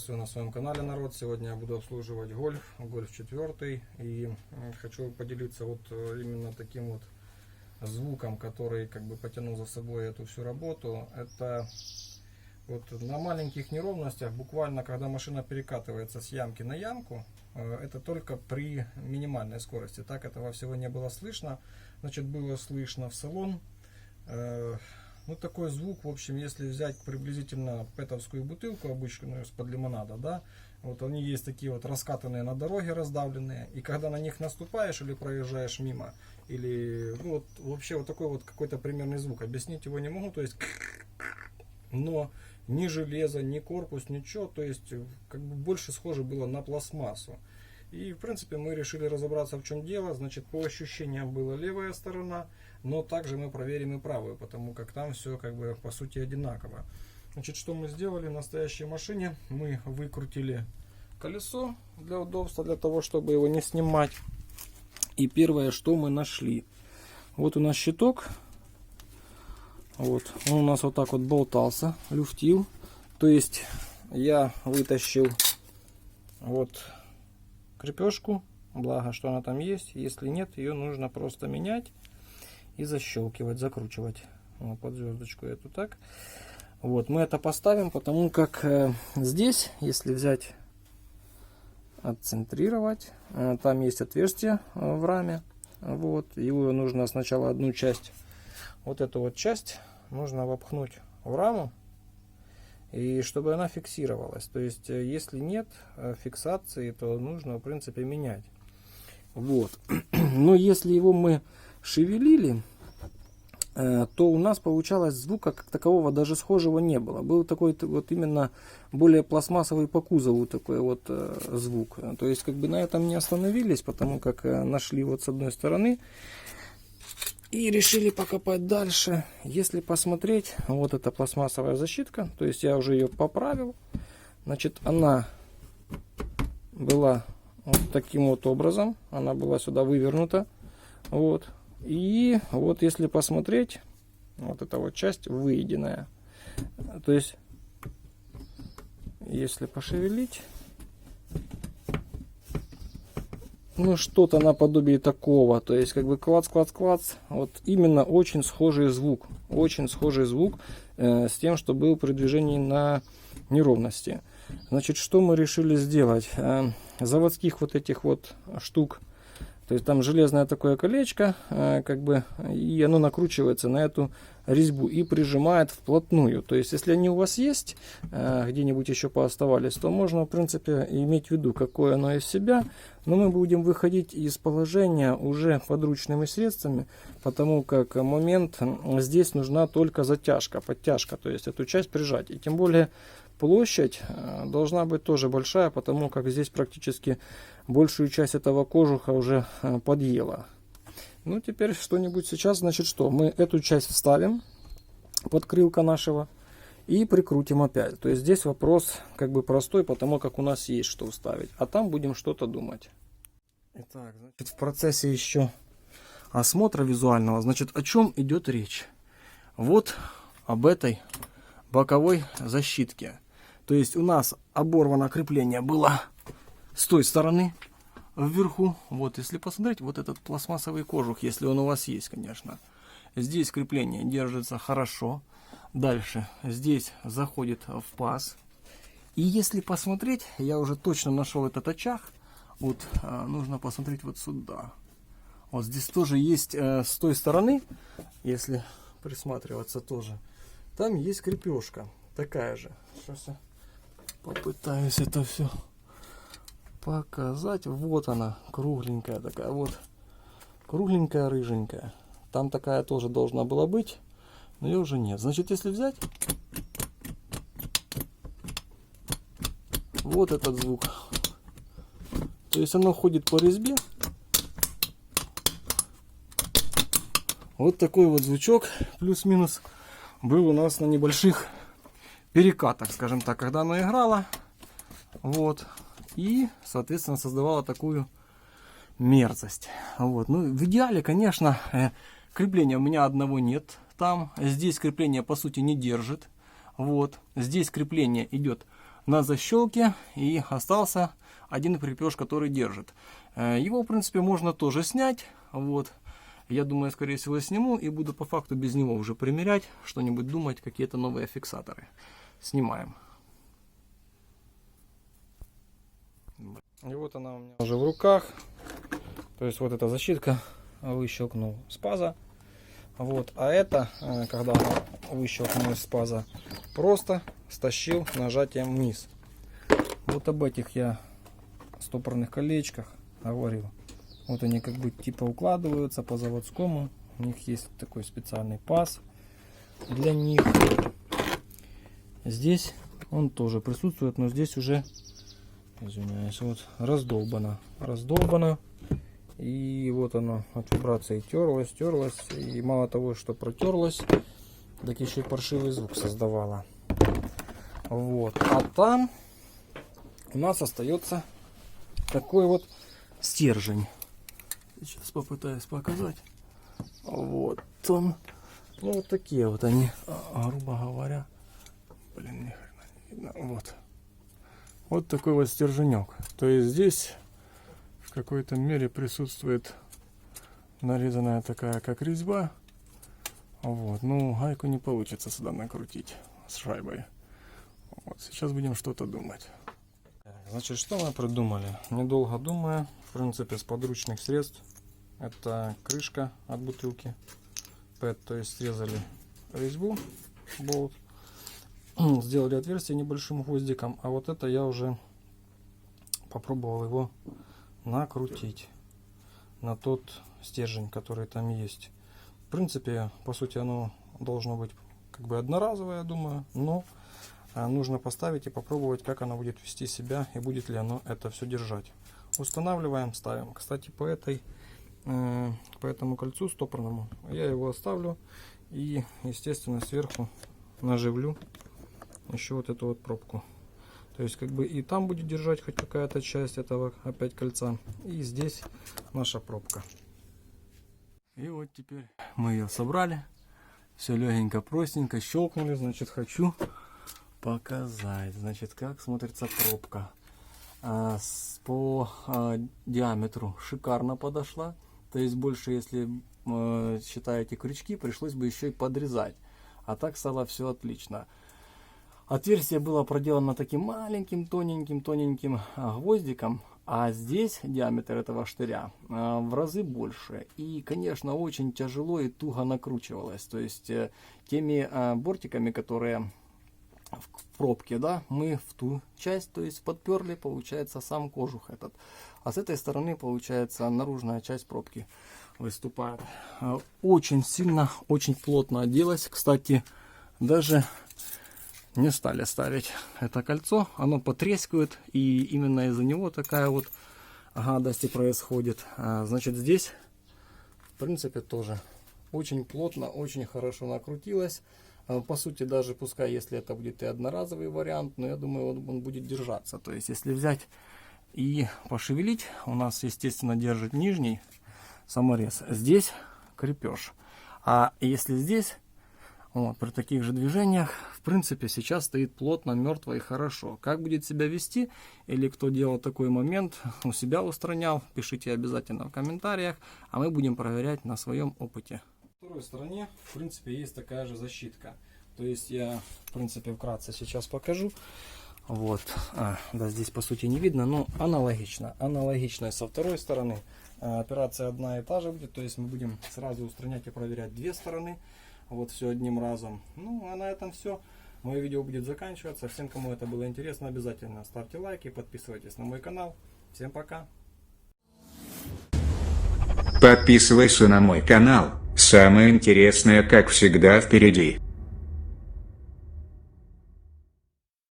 Приветствую на своем канале, народ. Сегодня я буду обслуживать Гольф 4. И хочу поделиться вот именно таким вот звуком, который как бы потянул за собой эту всю работу. Это вот на маленьких неровностях, буквально когда машина перекатывается с ямки на ямку, это только при минимальной скорости. Так этого всего не было слышно. Значит, было слышно в салон. Ну, такой звук, в общем, если взять приблизительно пэтовскую бутылку обычную из-под лимонада, да, вот они есть такие вот раскатанные на дороге, раздавленные, и когда на них наступаешь или проезжаешь мимо, или, ну, вот вообще вот такой вот какой-то примерный звук, объяснить его не могу, то есть, но ни железо, ни корпус, ничего, то есть, как бы больше схоже было на пластмассу. И, в принципе, мы решили разобраться, в чем дело. Значит, по ощущениям была левая сторона, но также мы проверим и правую, потому как там все, как бы, по сути, одинаково. Значит, что мы сделали в настоящей машине? Мы выкрутили колесо для удобства, для того, чтобы его не снимать. И первое, что мы нашли. Вот у нас щиток. Вот, он у нас вот так вот болтался, люфтил. То есть, я вытащил вот крепежку, благо что она там есть. Если нет, ее нужно просто менять и защелкивать, закручивать. Вот, под звездочку эту так. Вот, мы это поставим, потому как здесь, если взять, отцентрировать, там есть отверстие в раме. Вот, его нужно сначала одну часть, вот эту вот часть, нужно вопхнуть в раму, и чтобы она фиксировалась. То есть, если нет фиксации, то нужно, в принципе, менять. Вот. Но если его мы шевелили, то у нас получалось звука как такового даже схожего не было. Был такой вот именно более пластмассовый по кузову такой вот звук. То есть, как бы на этом не остановились, потому как нашли вот с одной стороны и решили покопать дальше. Если посмотреть, вот эта пластмассовая защитка, то есть я уже ее поправил. Значит, она была вот таким вот образом, она была сюда вывернута. Вот. И вот если посмотреть, вот эта вот часть выеденная. То есть, если пошевелить, ну, что-то наподобие такого. То есть, как бы клац-клац-клац. Вот именно очень схожий звук. Очень схожий звук с тем, что был при движении на неровности. Значит, что мы решили сделать? Заводских вот этих вот штук. То есть, там железное такое колечко, как бы, и оно накручивается на эту резьбу и прижимает вплотную. То есть, если они у вас есть, где-нибудь еще пооставались, то можно, в принципе, иметь в виду, какое оно из себя. Но мы будем выходить из положения уже подручными средствами, потому как момент здесь нужна только затяжка, подтяжка, то есть эту часть прижать. И тем более площадь должна быть тоже большая, потому как здесь практически большую часть этого кожуха уже подъела. Ну, теперь что-нибудь сейчас, значит, что? Мы эту часть вставим под крылко нашего и прикрутим опять. То есть здесь вопрос как бы простой, потому как у нас есть что вставить. А там будем что-то думать. Итак, значит, в процессе еще осмотра визуального, значит, о чем идет речь? Вот об этой боковой защитке. То есть у нас оборвано крепление было с той стороны вверху. Вот, если посмотреть, вот этот пластмассовый кожух, если он у вас есть, конечно. Здесь крепление держится хорошо. Дальше здесь заходит в паз. И если посмотреть, я уже точно нашел этот очаг. Вот, нужно посмотреть вот сюда. Вот здесь тоже есть с той стороны, если присматриваться тоже, там есть крепежка такая же. Сейчас я попытаюсь это все показать. Вот она, кругленькая такая, вот, кругленькая, рыженькая. Там такая тоже должна была быть, но ее уже нет. Значит, если взять вот этот звук, то есть оно ходит по резьбе. Вот такой вот звучок, плюс-минус, был у нас на небольших перекатах, скажем так, когда оно играло. Вот. И, соответственно, создавало такую мерзость. Вот. Ну, в идеале, конечно, крепления у меня одного нет там. Здесь крепление, по сути, не держит. Вот. Здесь крепление идет на защелке, и остался один крепеж, который держит. Его, в принципе, можно тоже снять. Вот. Я думаю, скорее всего, сниму и буду по факту без него уже примерять, что-нибудь думать, какие-то новые фиксаторы. Снимаем. И вот она у меня уже в руках. То есть вот эта защитка, выщелкнул с паза. Вот. А это, когда она выщелкнулась с паза, просто стащил нажатием вниз. Вот об этих я стопорных колечках говорил. Вот они как бы типа укладываются по заводскому. У них есть такой специальный паз для них. Здесь он тоже присутствует, но здесь уже, извиняюсь, вот раздолбано. Раздолбано. И вот оно от вибрации терлось. И мало того, что протерлось, так еще и паршивый звук создавало. Вот. А там у нас остается такой вот стержень. Сейчас попытаюсь показать. Вот он. Ну, вот такие вот они, грубо говоря. Блин, ни хрена не видно. Вот. Вот такой вот стерженек. То есть здесь в какой-то мере присутствует нарезанная такая как резьба. Вот. Ну, гайку не получится сюда накрутить с шайбой. Вот. Сейчас будем что-то думать. Значит, что мы придумали? Недолго думая, в принципе, с подручных средств. Это крышка от бутылки PET, то есть срезали резьбу, болт, сделали отверстие небольшим гвоздиком, а вот это я уже попробовал его накрутить на тот стержень, который там есть. В принципе, по сути, оно должно быть как бы одноразовое, я думаю, но нужно поставить и попробовать, как оно будет вести себя и будет ли оно это все держать. Устанавливаем, ставим. Кстати, по этому кольцу стопорному я его оставлю и, естественно, сверху наживлю еще вот эту вот пробку. То есть как бы и там будет держать хоть какая-то часть этого опять кольца, и здесь наша пробка. И вот теперь мы ее собрали, все легенько, простенько щелкнули. Значит, хочу показать, значит, как смотрится пробка. По диаметру шикарно подошла. То есть больше, если считаете крючки, пришлось бы еще и подрезать. А так стало все отлично. Отверстие было проделано таким маленьким, тоненьким гвоздиком. А здесь диаметр этого штыря в разы больше. И, конечно, очень тяжело и туго накручивалось. То есть теми бортиками, которые в пробке, да, мы в ту часть, то есть подперли, получается, сам кожух этот. А с этой стороны, получается, наружная часть пробки выступает. Очень сильно, очень плотно оделась. Кстати, даже не стали ставить это кольцо. Оно потрескивает, и именно из-за него такая вот гадость и происходит. Значит, здесь, в принципе, тоже очень плотно, очень хорошо накрутилось. По сути, даже пускай, если это будет и одноразовый вариант, но я думаю, он будет держаться. То есть, если взять и пошевелить, у нас, естественно, держит нижний саморез. Здесь крепеж. А если здесь, вот, при таких же движениях, в принципе, сейчас стоит плотно, мертво и хорошо. Как будет себя вести, или кто делал такой момент, у себя устранял, пишите обязательно в комментариях, а мы будем проверять на своем опыте. На второй стороне, в принципе, есть такая же защитка. То есть я, в принципе, вкратце сейчас покажу. Вот, да, здесь по сути не видно, но аналогично. Аналогично со второй стороны. Операция одна и та же будет, то есть мы будем сразу устранять и проверять две стороны. Вот все одним разом. Ну, а на этом все. Мое видео будет заканчиваться. Всем, кому это было интересно, обязательно ставьте лайки, подписывайтесь на мой канал. Всем пока. Подписывайся на мой канал. Самое интересное, как всегда, впереди.